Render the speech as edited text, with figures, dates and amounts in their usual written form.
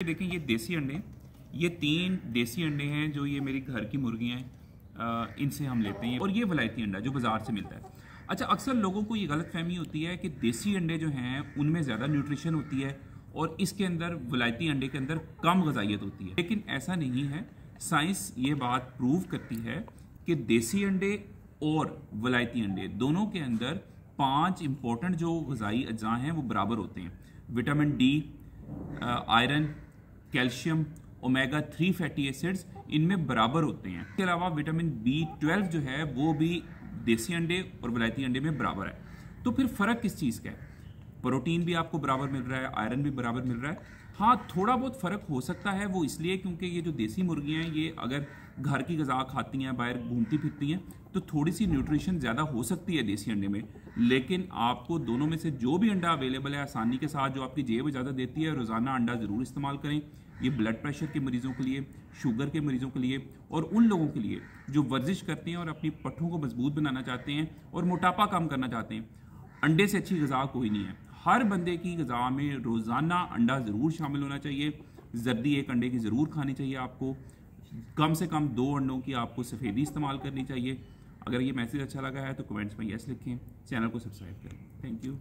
देखें ये देसी अंडे, ये 3 देसी अंडे हैं जो ये मेरी घर की मुर्गियां हैं, इनसे हम लेते हैं। और ये वलायती अंडा जो बाज़ार से मिलता है। अच्छा, अक्सर लोगों को ये गलतफहमी होती है कि देसी अंडे जो हैं उनमें ज़्यादा न्यूट्रिशन होती है और इसके अंदर वलायती अंडे के अंदर कम ग़िज़ाइयत होती है, लेकिन ऐसा नहीं है। साइंस ये बात प्रूव करती है कि देसी अंडे और वलायती अंडे दोनों के अंदर 5 इंपॉर्टेंट जो ग़िज़ाई अज्जा हैं वो बराबर होते हैं। Vitamin D, iron, calcium, omega 3 fatty acids इनमें बराबर होते हैं। इसके अलावा विटामिन B12 जो है वो भी देसी अंडे और वलायती अंडे में बराबर है। तो फिर फ़र्क किस चीज़ का है? प्रोटीन भी आपको बराबर मिल रहा है, आयरन भी बराबर मिल रहा है। हाँ, थोड़ा बहुत फ़र्क हो सकता है, वो इसलिए क्योंकि ये जो देसी मुर्गियाँ हैं ये अगर घर की ग़िज़ा खाती हैं, बाहर घूमती फिरती हैं, तो थोड़ी सी न्यूट्रिशन ज़्यादा हो सकती है देसी अंडे में। लेकिन आपको दोनों में से जो भी अंडा अवेलेबल है आसानी के साथ, जो आपकी जेब इजाज़त देती है, रोज़ाना अंडा ज़रूर इस्तेमाल करें। ये ब्लड प्रेशर के मरीज़ों के लिए, शुगर के मरीज़ों के लिए और उन लोगों के लिए जो वर्जिश करते हैं और अपनी पट्ठों को मजबूत बनाना चाहते हैं और मोटापा कम करना चाहते हैं। अंडे से अच्छी ग़िज़ा कोई नहीं है। हर बंदे की ग़िज़ा में रोज़ाना अंडा ज़रूर शामिल होना चाहिए। जर्दी 1 अंडे की ज़रूर खानी चाहिए आपको। कम से कम 2 अंडों की आपको सफ़ेदी इस्तेमाल करनी चाहिए। अगर ये मैसेज अच्छा लगा है तो कमेंट्स में यस लिखें, चैनल को सब्सक्राइब करें। Thank you.